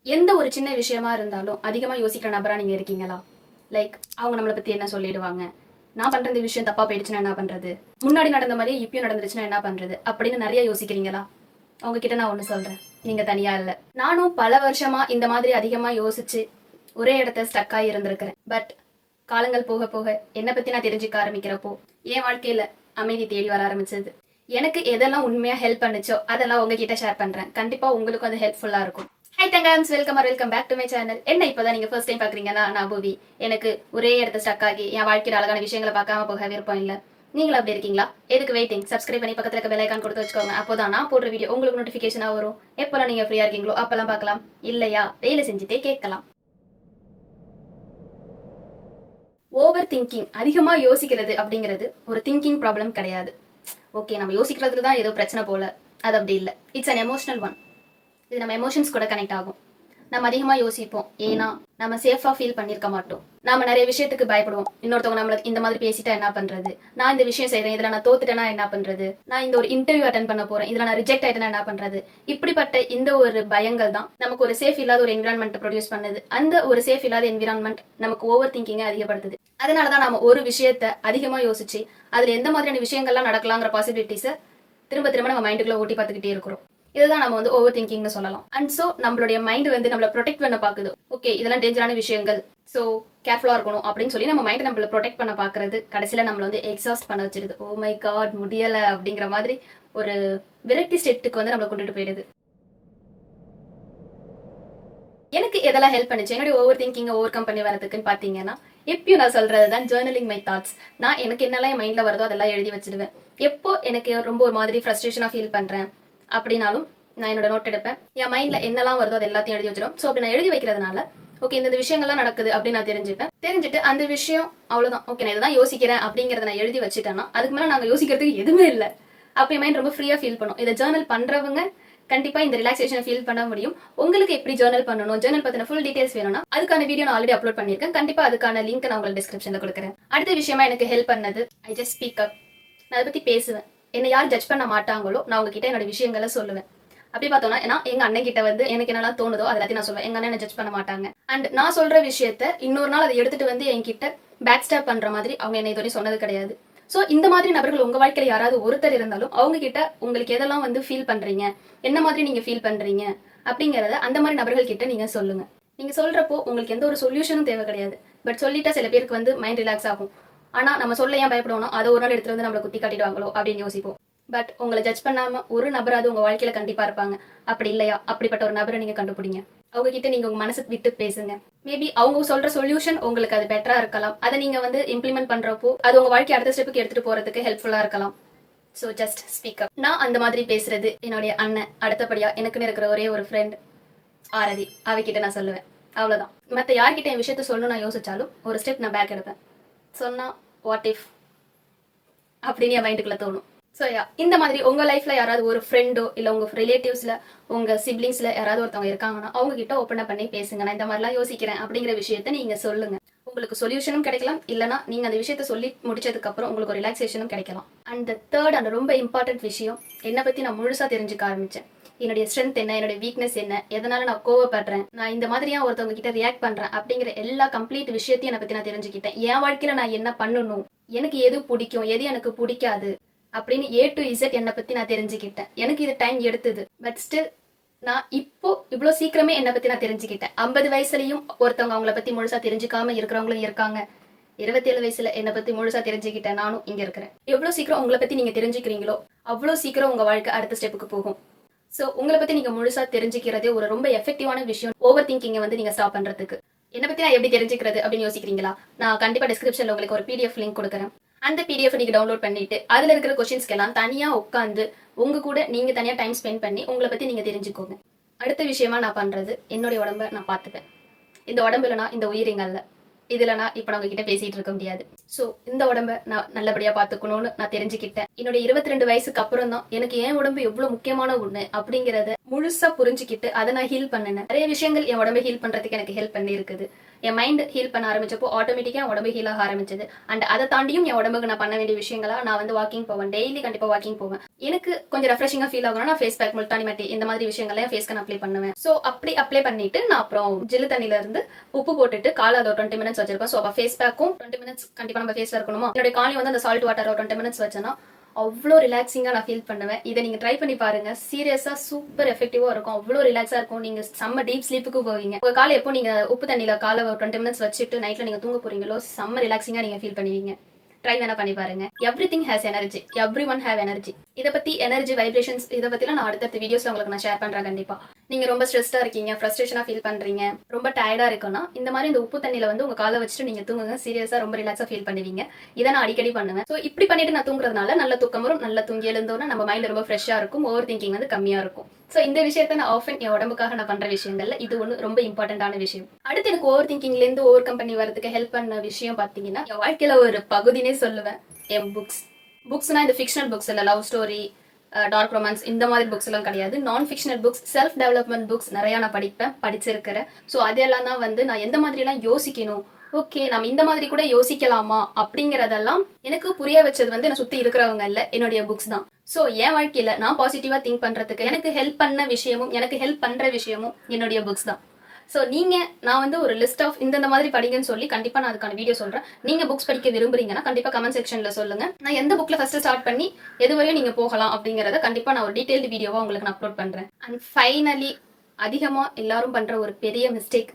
எந்த ஒரு சின்ன விஷயமா இருந்தாலும் அதிகமா யோசிக்கிற நபரா நீங்க இருக்கீங்களா? லைக் அவங்க நம்மளை பத்தி என்ன சொல்லிடுவாங்க, நான் பண்ற இந்த விஷயம் தப்பா போயிடுச்சுன்னா என்ன பண்றது, முன்னாடி நடந்த மாதிரி இப்பயும் நடந்துருச்சுன்னா என்ன பண்றது அப்படின்னு நிறைய யோசிக்கிறீங்களா? அவங்க கிட்ட நான் ஒண்ணு சொல்றேன், நீங்க தனியா இல்ல. நானும் பல வருஷமா இந்த மாதிரி அதிகமா யோசிச்சு ஒரே இடத்த ஸ்டக் ஆகி இருந்திருக்கிறேன். பட் காலங்கள் போக போக என்னை பத்தி நான் தெரிஞ்சுக்க ஆரம்பிக்கிறப்போ என் வாழ்க்கையில அமைதி தேடி வர ஆரம்பிச்சது. எனக்கு எதெல்லாம் உண்மையா ஹெல்ப் பண்ணுச்சோ அதெல்லாம் உங்ககிட்ட ஷேர் பண்றேன். கண்டிப்பா உங்களுக்கும் அது ஹெல்ப்ஃபுல்லா இருக்கும். ஹை தங்கம்ஸ், welcome back to my channel. என்ன இப்பதான் நீங்க ஃபர்ஸ்ட் டைம் பாக்குறீங்கன்னா, நான் பூவி. எனக்கு ஒரே இடத்த ஸ்டக் ஆகி என் வாழ்க்கையில அழகான விஷயங்களை பார்க்காம போக விருப்பம் இல்ல. நீங்களும் அப்படி இருக்கீங்களா? எதுக்கு வெயிட்டிங்? சப்ஸ்கிரைப் பண்ணி பக்கத்துல இருக்க பெல் ஐகான் கொடுத்து வச்சுக்கோங்க. அப்போதான் நான் போடுற வீடியோ உங்களுக்கு நோட்டிபிகேஷனா வரும். எப்பெல்லாம் நீங்க ஃப்ரீயா இருக்கீங்களோ அப்பெல்லாம் பார்க்கலாம். இல்லையா வேலை செஞ்சுட்டே கேட்கலாம். ஓவர் திங்கிங், அதிகமா யோசிக்கிறது அப்படிங்கிறது ஒரு திங்கிங் ப்ராப்ளம் கிடையாது. ஓகே, நம்ம யோசிக்கிறதுல தான் ஏதோ பிரச்சனை போல. அது அப்படி இல்லை. It's an emotional one. இது நம்ம எமோஷன்ஸ் கூட கனெக்ட் ஆகும். நம்ம அதிகமா யோசிப்போம், ஏன்னா நம்ம சேஃபா ஃபீல் பண்ணிருக்க மாட்டோம். நாம நிறைய விஷயத்துக்கு பயப்படுவோம். இன்னொருத்தவங்க நம்மள இந்த மாதிரி பேசிட்டா என்ன பண்றது, நான் இந்த விஷயம் செய்யறேன் இதுல நான் தோத்துட்டேன்னா என்ன பண்றது, நான் இந்த ஒரு இன்டர்வியூ அட்டென்ட் பண்ண போறேன் இதுல நான் ரிஜெக்ட் ஆயிட்டேன்னா என்ன பண்றது. இப்படிப்பட்ட இந்த ஒரு பயங்கள் தான் நமக்கு ஒரு சேஃப் இல்லாத ஒரு என்விரான்மெண்ட் ப்ரொடியூஸ் பண்ணுது. அந்த ஒரு சேஃப் இல்லாத என்விரான்மெண்ட் நமக்கு ஓவர் திங்கிங்கை அதிகப்படுத்துது. அதனாலதான் நாம ஒரு விஷயத்த அதிகமா யோசிச்சு அதுல எந்த மாதிரியான விஷயங்கள்லாம் நடக்கலாங்கிற பாசிபிலிட்டிஸை திரும்ப திரும்ப நம்ம மைண்டுக்குள்ள ஓட்டி பார்த்துக்கிட்டே இருக்கிறோம். இதுதான் நம்ம ஓவர் திங்கிங்னு சொல்லலாம். அண்ட் சோ நம்மளுடைய மைண்ட் நம்மள ப்ரொடெக்ட் பண்ண பாக்குது. ஓகே, இதெல்லாம் டேஞ்சரான விஷயங்கள், சோ கேர்ஃபுல்லா இருக்கணும் அப்படின்னு சொல்லி நம்ம மைண்ட் நம்மள ப்ரொடெக்ட் பண்ண பாக்குறது கடைசியில நம்மள எக்ஸாஸ்ட் பண்ண வச்சிருது. ஓ மை காட், முடியல அப்படிங்கிற மாதிரி ஒரு விரக்தி ஸ்டேட்டுக்கு நம்மள கொண்டுட்டு போயிடுது. எனக்கு எதெல்லாம் ஹெல்ப் பண்ணுச்சு என்னுடைய ஓவர் திங்கிங் ஓவர் கம் பண்ணி வரதுக்குன்னு பாத்தீங்கன்னா, எப்பயும் நான் சொல்றதுதான் ஜேர்னலிங் மை தாட்ஸ். நான் எனக்கு என்னெல்லாம் என் மைண்ட்ல வருதோ அதெல்லாம் எழுதி வச்சிடுவேன். எப்போ எனக்கு ரொம்ப ஒரு மாதிரி ஃப்ரஸ்ட்ரேஷனா ஃபீல் பண்றேன் அப்படின்னாலும் நான் என்னோட நோட் எடுப்பேன். என் மைண்ட்ல என்னெல்லாம் வருதோ அது எல்லாத்தையும் எழுதி வச்சிடும். ஸோ அப்படி நான் எழுதி வைக்கிறதுனால ஓகே இந்த விஷயங்கள்லாம் நடக்குது அப்படின்னு நான் தெரிஞ்சுட்டு அந்த விஷயம் அவ்வளவுதான். ஓகே, நான் இதுதான் யோசிக்கிறேன் அப்படிங்கறத நான் எழுதி வச்சுட்டேன்னா அதுக்கு மேல நாங்க யோசிக்கிறதுக்கு எதுவுமே இல்லை. அப்போ என் மைண்ட் ரொம்ப ஃப்ரீயா ஃபீல் பண்ணும். இதை ஜேர்னல் பண்றவங்க கண்டிப்பா இந்த ரிலாக்ஸேஷன் ஃபீல் பண்ண முடியும். உங்களுக்கு எப்படி ஜேர்னல் பண்ணணும், ஜேர்னல் பத்தின ஃபுல் டீடைல்ஸ் வேணும்னா அதுக்கான வீடியோ நான் ஆல்ரெடி அப்லோட் பண்ணிருக்கேன். கண்டிப்பா அதுக்கான லிங்க் நான் உங்களுக்கு டிஸ்கிரிப்ஷன்ல கொடுக்குறேன். அடுத்த விஷயமா எனக்கு ஹெல்ப் பண்ணது ஐ ஜஸ்ட் ஸ்பீக் அப். நான் அதை பத்தி பேசுவேன். என்ன யார் ஜட்ஜ் பண்ண மாட்டாங்களோ நான் உங்ககிட்ட என்னோட விஷயங்களை சொல்லுவேன். அப்படி பார்த்தோம்னா ஏன்னா எங்க அண்ணன் கிட்ட எனக்கு என்னெல்லாம் தோணுதோ அதை எல்லாத்தையும் நான் சொல்லுவேன். எங்க அண்ணன் ஜட்ஜ் பண்ண மாட்டாங்க. அண்ட் நான் சொல்ற விஷயத்த இன்னொரு நாள் அதை எடுத்துட்டு என்கிட்ட பேக் ஸ்டாப் பண்ற மாதிரி அவங்க என்ன இதுவரை சொன்னது கிடையாது. சோ இந்த மாதிரி நபர்கள் உங்க வாழ்க்கையில யாராவது ஒருத்தர் இருந்தாலும் அவங்க கிட்ட உங்களுக்கு எதெல்லாம் ஃபீல் பண்றீங்க, என்ன மாதிரி நீங்க ஃபீல் பண்றீங்க அப்படிங்கறத அந்த மாதிரி நபர்கள் கிட்ட நீங்க சொல்லுங்க. நீங்க சொல்றப்போ உங்களுக்கு எந்த ஒரு சொல்யூஷனும் தேவை கிடையாது. பட் சொல்லிட்டா சில பேருக்கு மைண்ட் ரிலாக்ஸ் ஆகும். ஆனா நம்ம சொல்ல ஏன் பயப்படணும், அதை ஒரு நாள் எடுத்துட்டு நம்மளை குத்தி காட்டிடுவாங்களோ அப்படின்னு யோசிப்போம். பட் உங்களை ஜட்ஜ் பண்ணாம ஒரு நபராது உங்க வாழ்க்கையில கண்டிப்பா இருப்பாங்க. அப்படி இல்லையா, அப்படிப்பட்ட ஒரு நபரை நீங்க கண்டுபிடிங்க. அவங்க கிட்ட நீங்க உங்க மனசு விட்டு பேசுங்க. மேபி அவங்க சொல்ற சொல்யூஷன் உங்களுக்கு அது பெட்டரா இருக்கலாம். அதை நீங்க இம்ப்ளிமெண்ட் பண்றப்போ அது உங்க வாழ்க்கை அடுத்த ஸ்டெப்புக்கு எடுத்துட்டு போறதுக்கு ஹெல்ப்ஃபுல்லா இருக்கலாம். So just speak up. நான் அந்த மாதிரி பேசுறது என்னுடைய அண்ணன், அடுத்தபடியா எனக்குன்னு இருக்கிற ஒரே ஒரு ஃப்ரெண்ட் ஆரதி, அவகிட்ட நான் சொல்லுவேன். அவ்வளவுதான். மத்த யார்கிட்ட என் விஷயத்த சொல்லணும் நான் யோசிச்சாலும் ஒரு ஸ்டெப் நான் பேக் எடுப்பேன். சொன்னா வாட் இஃப் அப்படின்னு என் மைண்டுக்குள்ள தோணும். ஸோ இந்த மாதிரி உங்க லைஃப்ல யாராவது ஒரு ஃப்ரெண்டோ இல்ல உங்க ரிலேட்டிவ்ஸ்ல உங்க சிப்ளிங்ஸ்ல யாராவது ஒருத்தவங்க இருக்காங்கன்னா அவங்க கிட்ட ஓப்பன் பண்ணி பேசுங்க. நான் இந்த மாதிரிலாம் யோசிக்கிறேன் அப்படிங்கிற விஷயத்த நீங்க சொல்லுங்க. உங்களுக்கு சொல்யூஷனும் கிடைக்கலாம், இல்லனா நீங்க அந்த விஷயத்த சொல்லி முடிச்சதுக்கு அப்புறம் உங்களுக்கு ஒரு ரிலாக்ஸேஷனும் கிடைக்கலாம். அண்ட் தேர்ட் அண்ட் ரொம்ப இம்பார்ட்டன்ட் விஷயம், என்னை பத்தி நான் முழுசா தெரிஞ்சுக்க ஆரம்பிச்சேன். என்னுடைய ஸ்ட்ரென்த் என்ன, என்னுடைய வீக்னஸ் என்ன, எதனால நான் கோவப்படுறேன், நான் இந்த மாதிரியா ஒருத்தவங்க கிட்ட ரியாக்ட் பண்றேன் அப்படிங்கிற எல்லா கம்ப்ளீட் விஷயத்தையும் என்னை பத்தி நான் தெரிஞ்சுக்கிட்டேன். என் வாழ்க்கையில நான் என்ன பண்ணணும், எனக்கு எது பிடிக்கும் எது எனக்கு பிடிக்காது அப்படின்னு A to Z என்னை பத்தி நான் தெரிஞ்சுக்கிட்டேன். எனக்கு இது டைம் எடுத்தது. பட் ஸ்டில் நான் இப்போ இவ்வளவு சீக்கிரமே என்னை பத்தி நான் தெரிஞ்சுக்கிட்டேன். 50 வயசுலயும் ஒருத்தவங்க அவங்கள பத்தி முழுசா தெரிஞ்சுக்காம இருக்கிறவங்களும் இருக்காங்க. 27 வயசுல என்னை பத்தி முழுசா தெரிஞ்சுக்கிட்டேன், நானும் இங்க இருக்கிறேன். எவ்வளவு சீக்கிரம் உங்களை பத்தி நீங்க தெரிஞ்சுக்கிறீங்களோ அவ்வளவு சீக்கிரம் உங்க வாழ்க்கை அடுத்த ஸ்டெப்புக்கு போகும். சோ உங்களை பத்தி நீங்க முழுசா தெரிஞ்சுக்கிறதே ஒரு ரொம்ப எஃபெக்டிவான விஷயம் ஓவர் திங்கிங்கை நீங்க ஸ்டாப் பண்றதுக்கு. என்னை பத்தி நான் எப்படி தெரிஞ்சுக்கிறது அப்படின்னு யோசிக்கிறீங்களா? நான் கண்டிப்பா டிஸ்கிரிப்ஷன்ல உங்களுக்கு ஒரு PDF லிங்க் கொடுக்குறேன். அந்த PDF நீங்க டவுன்லோட் பண்ணிட்டு அதுல இருக்கிற கொஸ்டின்ஸ்க்கு எல்லாம் தனியா உட்காந்து உங்க கூட நீங்க தனியா டைம் ஸ்பெண்ட் பண்ணி உங்களை பத்தி நீங்க தெரிஞ்சுக்கோங்க. அடுத்த விஷயமா நான் பண்றது, என்னுடைய உடம்ப நான் பார்த்துப்பேன். இந்த உடம்புல நான் இந்த உயிரிங்கல்ல, இதுல நான் இப்ப நான் உங்ககிட்ட பேசிட்டு இருக்க முடியாது. சோ இந்த உடம்ப நான் நல்லபடியா பாத்துக்கணும்னு நான் தெரிஞ்சுக்கிட்டேன். என்னுடைய 22 வயசுக்கு அப்புறம் தான் எனக்கு என் உடம்பு எவ்வளவு முக்கியமான ஒண்ணு அப்படிங்கறத முழுசா புரிஞ்சுக்கிட்டு அதை நான் ஹீல் பண்ணினேன். நிறைய விஷயங்கள் என் உடம்பை ஹீல் பண்றதுக்கு எனக்கு ஹெல்ப் பண்ணி இருக்குது. என் மைண்ட் ஹீல் பண்ண ஆரம்பிச்சப்போ ஆட்டோமேட்டிக்கா என் உடம்பு ஹீல் ஆக ஆரம்பிச்சது. அண்ட் அதை தாண்டியும் என் உடம்புக்கு நான் பண்ண வேண்டிய விஷயங்களா நான் வந்து வாக்கிங் போவேன். டெய்லி கண்டிப்பா வாக்கிங் போவேன். எனக்கு கொஞ்சம் ரெஃப்ரெஷிங்கா ஃபீல் ஆகணும், நான் ஃபேஸ் பேக், முல்தானி மட்டி இந்த மாதிரி விஷயங்கள்லாம் ஃபேஸ்க்கு நான் அப்ளை பண்ணுவேன். ஸோ அப்படி அப்ளை பண்ணிட்டு நான் அப்புறம் ஜில்லு தண்ணியில இருந்து உப்பு போட்டுட்டு காலை அதை ஒரு 20 மினிட்ஸ் வச்சிருப்பேன். ஸோ அப்போ ஃபேஸ் பேக்கும் 20 மினிட்ஸ் கண்டிப்பா நம்ம ஃபேஸ்ல இருக்கணுமா. என்னுடைய காலி வந்து அந்த சால்ட் வாட்டர் ஒரு 20 மினிட்ஸ் வச்சேன்னா அவ்வளோ ரிலாக்ஸிங்கா நான் ஃபீல் பண்ணுவேன். இதை நீங்க ட்ரை பண்ணி பாருங்க. சீரியஸா சூப்பர் எஃபெக்டிவா இருக்கும். அவ்வளோ ரிலாக்ஸா இருக்கும். நீங்க செம்ம டீப் ஸ்லீப்புக்கு போவீங்க. உங்க காலை எப்போ நீங்க உப்பு தண்ணியில காலை ஒரு 20 மினிட்ஸ் வச்சுட்டு நைட்ல நீங்க தூங்க போறீங்களோ செம்ம ரிலாக்ஸிங்கா நீங்க ஃபீல் பண்ணுவீங்க. ட்ரை வேணா பண்ணி பாருங்க. Everything has energy, every one have energy. இதை பத்தி எனர்ஜி வைப்ரேஷன்ஸ் இதை பத்திலாம் நான் அடுத்தடுத்த வீடியோஸ்ல உங்களுக்கு நான் ஷேர் பண்றேன். கண்டிப்பா நீங்க ரொம்ப ஸ்ட்ரெஸ்டா இருக்கீங்க, ஃப்ரஸ்ட்ரேஷனா ஃபீல் பண்றீங்க, ரொம்ப டயர்டா இருக்குன்னா இந்த மாதிரி இந்த உப்பு தண்ணியில வந்து உங்க காலை வச்சுட்டு நீங்க தூங்குங்க. சீரியஸா ரொம்ப ரிலாக்ஸா ஃபீல் பண்ணுவீங்க. இதை நான் அடிக்கடி பண்ணுவேன். ஸோ இப்படி பண்ணிட்டு நான் தூங்குறதுனால நல்ல தூக்கம் வரும். நல்ல தூங்கி எழுந்தோன்னா நம்ம மைண்ட் ரொம்ப ஃப்ரெஷ்ஷா இருக்கும். ஓவர் திங்கிங் வந்து கம்மியா இருக்கும். ஸோ இந்த விஷயத்த நான் ஆஃபன் என் உடம்புக்காக நான் பண்ற விஷயங்கள்ல இது ஒன்று ரொம்ப இம்பார்ட்டன்டான விஷயம். அடுத்து எனக்கு ஓவர் திங்கிங்ல இருந்து ஓவர் கம் பண்ணி வரதுக்கு ஹெல்ப் பண்ண விஷயம் பாத்தீங்கன்னா என் வாழ்க்கையில ஒரு பகுதினே சொல்லுவேன். என் புக்ஸ்னா இந்த ஃபிக்ஷனல் புக்ஸ் இல்ல, லவ் ஸ்டோரி, டார்க் ரொமான்ஸ் இந்த மாதிரி புக்ஸ் எல்லாம் கிடையாது. நான் fictional books, self development books நிறைய நான் படிச்சிருக்கிறேன். ஸோ அதெல்லாம் தான் வந்து நான் எந்த மாதிரி எல்லாம் யோசிக்கணும், ஓகே நம்ம இந்த மாதிரி கூட யோசிக்கலாமா அப்படிங்கறதெல்லாம் எனக்கு புரிய வச்சது வந்து என்ன சுத்தி இருக்கிறவங்க இல்ல, என்னுடைய புக்ஸ் தான். ஸோ என் வாழ்க்கையில நான் பாசிட்டிவா திங்க் பண்றதுக்கு எனக்கு ஹெல்ப் பண்ண விஷயமும் எனக்கு ஹெல்ப் பண்ற விஷயமும் என்னுடைய புக்ஸ் தான். ஸோ நான் வந்து ஒரு லிஸ்ட் ஆஃப் இந்த மாதிரி படிங்கன்னு சொல்லி கண்டிப்பா நான் அதுக்கான வீடியோ சொல்றேன். நீங்க புக்ஸ் படிக்க விரும்புறீங்கன்னா கண்டிப்பா கமெண்ட் செக்ஷன்ல சொல்லுங்க. நான் எந்த புக்ல ஃபர்ஸ்ட் ஸ்டார்ட் பண்ணி எதுவரையும் நீங்க போகலாம் அப்படிங்கறத கண்டிப்பா நான் ஒரு டீடைல்டு வீடியோவா உங்களுக்கு நான் அப்லோட் பண்றேன். அண்ட் ஃபைனலி அதிகமா எல்லாரும் பண்ற ஒரு பெரிய மிஸ்டேக்,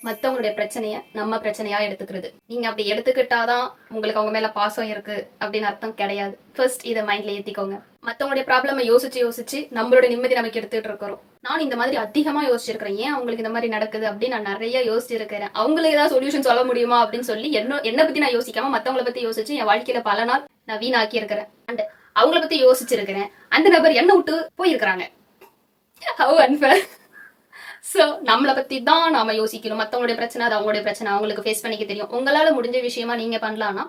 மத்தவங்களுடைய பிரச்சனைய நம்ம பிரச்சனையா எடுத்துக்கிறது. நீங்க அப்படி எடுத்துக்கிட்டாதான் உங்களுக்கு அவங்க மேல பாசம் இருக்கு அப்படின்னு அர்த்தம் கிடையாது. ஃபர்ஸ்ட் இதை மைண்ட்ல ஏத்திக்கோங்க. மத்தவங்களுடைய ப்ராப்ளம் யோசிச்சு நம்மளோட நிம்மதி நமக்கு எடுத்துட்டு இருக்கிறோம். நான் இந்த மாதிரி அதிகமா யோசிச்சிருக்கிறேன். ஏன் அவங்களுக்கு இந்த மாதிரி நடக்குது அப்படின்னு நான் நிறைய யோசிச்சிருக்கிறேன். அவங்களுக்கு ஏதாவது சொல்யூஷன் சொல்ல முடியுமா அப்படின்னு சொல்லி என்ன பத்தி நான் யோசிக்காம மத்தவங்களை பத்தி யோசிச்சு என் வாழ்க்கையில பல நாள் நான் வீணாக்கி இருக்கிறேன். அண்ட் அவங்கள பத்தி யோசிச்சிருக்கிறேன். அந்த நபர் என்ன விட்டு போயிருக்கிறாங்க. How unfair. ஸோ நம்மளை பத்தி தான் நாம யோசிக்கணும். மற்றவங்களுடைய பிரச்சனை அது அவங்களுடைய பிரச்சனை, அவங்களுக்கு ஃபேஸ் பண்ணிக்க தெரியும். உங்களால முடிஞ்ச விஷயமா நீங்க பண்ணலாம்னா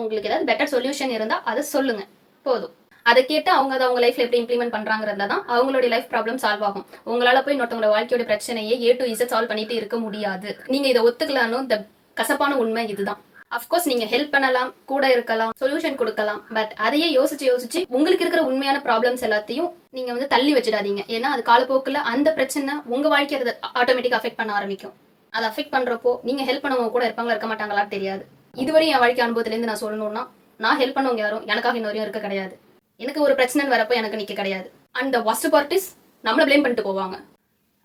உங்களுக்கு ஏதாவது பெட்டர் சொல்யூஷன் இருந்தா அதை சொல்லுங்க போதும். அதை கேட்டு அவங்க லைஃப்ல எப்படி இம்ப்ளிமெண்ட் பண்றாங்கிறதுல தான் அவங்களுடைய லைஃப் ப்ராப்ளம் சால்வ் ஆகும். உங்களால போய் இன்னொருத்தவங்களோட வாழ்க்கையோட பிரச்சனையை A to Z சால்வ் பண்ணிட்டு இருக்க முடியாது. நீங்க இதை ஒத்துக்கலான்னு இந்த கசப்பான உண்மை இதுதான். அஃப்கோர்ஸ் நீங்க ஹெல்ப் பண்ணலாம், கூட இருக்கலாம், சொல்யூஷன் கொடுக்கலாம். பட் அதையே யோசிச்சு உங்களுக்கு இருக்கிற உண்மையான ப்ராப்ளம்ஸ் எல்லாத்தையும் நீங்க வந்து தள்ளி வச்சிடாதீங்க. ஏன்னா அது காலப்போக்குல அந்த பிரச்சனை உங்க வாழ்க்கை அதை ஆட்டோமேட்டிக்கா அஃபெக்ட் பண்ண ஆரம்பிக்கும். அதை அஃபெக்ட் பண்றப்போ நீங்க ஹெல்ப் பண்ணவங்க கூட இருப்பாங்களா இருக்க மாட்டாங்களான்னு தெரியாது. இதுவரை என் வாழ்க்கை அனுபவத்துல இருந்து நான் சொல்லணும்னா நான் ஹெல்ப் பண்ணவங்க யாரும் எனக்காக இன்னொரு இருக்க கிடையாது. எனக்கு ஒரு பிரச்சனை வரப்போ எனக்கு நிக்க கிடையாது. And the worst part is நம்மள ப்ளேம் பண்ணிட்டு போவாங்க.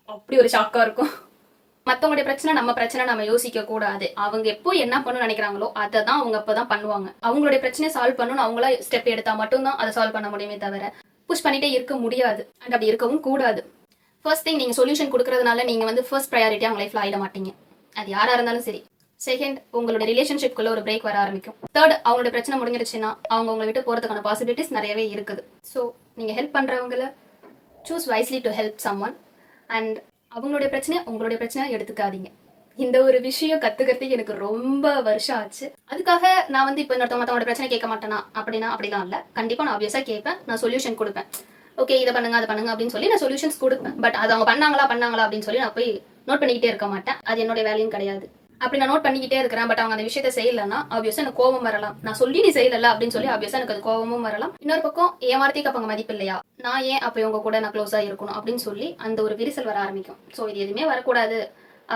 அப்படி ஒரு ஷாக்கா இருக்கும். மத்தவங்களுடைய பிரச்சனை நம்ம யோசிக்க கூடாது. அவங்க எப்போ என்ன பண்ணணும்னு நினைக்கிறாங்களோ அதை தான் அவங்க அப்பதான் பண்ணுவாங்க. அவங்களுடைய பிரச்சனையை சால்வ் பண்ணணும்னு அவங்களா ஸ்டெப் எடுத்தா மட்டும்தான் அதை சால்வ் பண்ண முடியுமே தவிர புஷ் பண்ணிட்டே இருக்க முடியாது. அண்ட் அப்படி இருக்கவும் கூடாது. ஃபர்ஸ்ட் திங், நீங்க சொல்யூஷன் கொடுக்கறதுனால நீங்க வந்து ஃபர்ஸ்ட் ப்ரையாரிட்டி அவங்க லைஃப்ல ஆயிட மாட்டீங்க. அது யாரா இருந்தாலும் சரி. செகண்ட், உங்களோட ரிலேஷன்ஷிப்குள்ள ஒரு பிரேக் வர ஆரம்பிக்கும். தேர்ட், அவங்களோட பிரச்சனை முடிஞ்சிருச்சுன்னா அவங்க உங்களை விட்டு போறதுக்கான பாசிபிலிட்டிஸ் நிறையவே இருக்குது. ஸோ நீங்க ஹெல்ப் பண்றவங்களை choose wisely to help someone. And அவங்களுடைய பிரச்சனை உங்களுடைய பிரச்சனை எடுத்துக்காதீங்க. இந்த ஒரு விஷயம் கத்துக்கிறதுக்கு எனக்கு ரொம்ப வருஷம் ஆச்சு. அதுக்காக நான் வந்து இப்போ மத்தவங்களோட பிரச்சனை கேட்க மாட்டேனா அப்படிலாம் இல்ல. கண்டிப்பா நான் ஆப்வியஸா கேட்பேன், நான் சொல்யூஷன் கொடுப்பேன். ஓகே இதை பண்ணுங்க அதை பண்ணுங்க அப்படின்னு சொல்லி நான் சொல்யூஷன்ஸ் கொடுப்பேன். பட் அது அவங்க பண்ணாங்களா அப்படின்னு சொல்லி நான் போய் நோட் பண்ணிக்கிட்டே இருக்க மாட்டேன். அது என்னோட வேலையும் கிடையாது. அப்படி நான் நோட் பண்ணிக்கிட்டே இருக்கிறேன். பட் அவங்க அந்த விஷயத்த செய்யலன்னா ஆப்வியஸா எனக்கு கோவம் வரலாம். நான் சொல்லி நீ செய்யல அப்படின்னு சொல்லி ஆப்வியஸா எனக்கு அது கோவமும் வரலாம். இன்னொரு பக்கம் என் வார்த்தைக்கு அப்ப மதிப்பு இல்லையா, நான் ஏன் அப்ப இவங்க கூட நான் க்ளோஸா இருக்கணும் அப்படின்னு சொல்லி அந்த ஒரு விரிசல் வர ஆரம்பிக்கும். ஸோ இது எதுவுமே வரக்கூடாது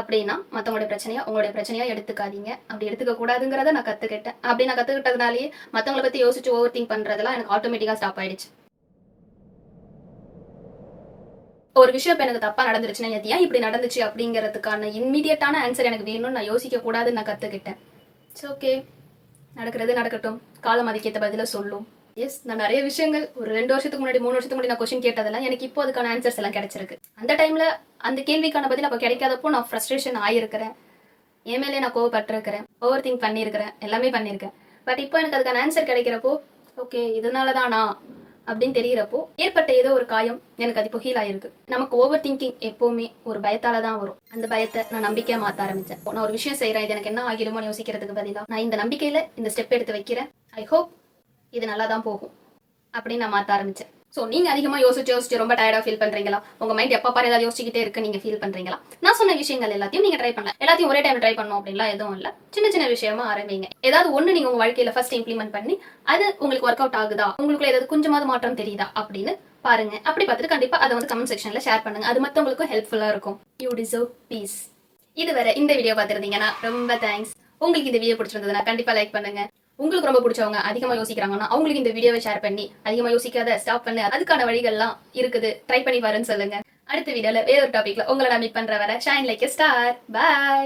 அப்படின்னா மத்தவங்களுடைய பிரச்சனையா உங்களுடைய பிரச்சனையா எடுத்துக்காதீங்க. அப்படி எடுத்துக்க கூடாதுங்கிறத நான் கத்துக்கிட்டேன். அப்படி நான் கத்துக்கிட்டதுனாலேயே மத்தவங்களை பத்தி யோசிச்சு ஓவர் திங்க் பண்றதெல்லாம் எனக்கு ஆட்டோமேட்டிக்கா ஸ்டாப் ஆயிடுச்சு. ஒரு விஷயம் இப்ப எனக்கு தப்பா நடந்துருச்சுன்னா அது ஏன் இப்படி நடந்துச்சு அப்படிங்கறதுக்கான இம்மீடியட்டான ஆன்சர் எனக்கு வேணும்னு நான் யோசிக்க கூடாதுன்னு நான் கத்துக்கிட்டேன். இட்ஸ் ஓகே, நடக்கிறது நடக்கட்டும், காலம் அதுக்கேற்ற பதில சொல்லும். எஸ், நான் நிறைய விஷயங்கள் ஒரு 2 வருஷத்துக்கு முன்னாடி 3 வருஷத்துக்கு முன்னாடி நான் கொஸ்டின் கேட்டதெல்லாம் எனக்கு இப்போ அதுக்கான ஆன்சர்ஸ் எல்லாம் கிடைச்சிருக்கு. அந்த டைம்ல அந்த கேள்விக்கான பதில் அப்ப கிடைக்காதப்போ நான் ஃப்ரஸ்ட்ரேஷன் ஆயிருக்கிறேன். என் மேலே நான் கோவப்பட்டிருக்கிறேன், ஓவர் திங்க் பண்ணியிருக்கிறேன், எல்லாமே பண்ணியிருக்கேன். பட் இப்போ எனக்கு அதுக்கான ஆன்சர் கிடைக்கிறப்போ ஓகே இதனாலதானா அப்படின்னு தெரியறப்போ ஏற்பட்ட ஏதோ ஒரு காயம் எனக்கு அது இப்போ ஹீல் ஆயிருக்கு. நமக்கு ஓவர் திங்கிங் எப்பவுமே ஒரு பயத்தால தான் வரும். அந்த பயத்தை நான் நம்பிக்கையா மாத்த ஆரம்பிச்சேன். நான் ஒரு விஷயம் செய்யறேன், இது எனக்கு என்ன ஆகிடுமோ யோசிக்கிறதுக்கு பதிலா நான் இந்த நம்பிக்கையில இந்த ஸ்டெப் எடுத்து வைக்கிறேன். ஐ ஹோப் இது நல்லா தான் போகும் அப்படின்னு நான் மாத்த ஆரம்பிச்சேன். சோ நீங்க அதிகமா யோசிச்சு ரொம்ப டயர்டா ஃபீல் பண்றீங்களா? உங்க மைண்ட் எப்ப பாரு ஏதாவது யோசிச்சுக்கிட்டே இருக்கு நீங்க ஃபீல் பண்றீங்களா? நான் சொன்ன விஷயங்கள் எல்லாத்தையும் நீங்க ட்ரை பண்ணலாம். எல்லாத்தையும் ஒரே டைம் ட்ரை பண்ணணும் அப்படின்லாம் எதுவும் இல்ல. சின்ன சின்ன விஷயமா ஆரம்பிங்க. ஏதாவது ஒண்ணு நீங்க உங்க வாழ்க்கையில ஃபர்ஸ்ட் இம்ப்ளிமெண்ட் பண்ணி அது உங்களுக்கு ஒர்க் அவுட் ஆகுதா, உங்களுக்குள்ள ஏதாவது கொஞ்சமாவது மாற்றம் தெரியுதா அப்படின்னு பாருங்க. அப்படி பார்த்துட்டு கண்டிப்பா அதை வந்து கமெண்ட் செக்ஷன்ல ஷேர் பண்ணுங்க. அது மத்தவங்களுக்கும் ஹெல்ப்ஃபுல்லா இருக்கும். You deserve peace. இதுவரை இந்த வீடியோ பார்த்திருந்தீங்கன்னா ரொம்ப தேங்க்ஸ். உங்களுக்கு இந்த வீடியோ பிடிச்சிருந்ததுன்னா கண்டிப்பா லைக் பண்ணுங்க. உங்களுக்கு ரொம்ப பிடிச்சவங்க அதிகமா யோசிக்கிறாங்கன்னா அவங்களுக்கு இந்த வீடியோவை ஷேர் பண்ணி அதிகமா யோசிக்காத ஸ்டாப் பண்ணு, அதுக்கான வழிகள்லாம் இருக்குது, ட்ரை பண்ணி பாருன்னு சொல்லுங்க. அடுத்த வீடியோல வேற ஒரு டாபிக்ல உங்களை நான் மீட் பண்ற வர shine like a star. By.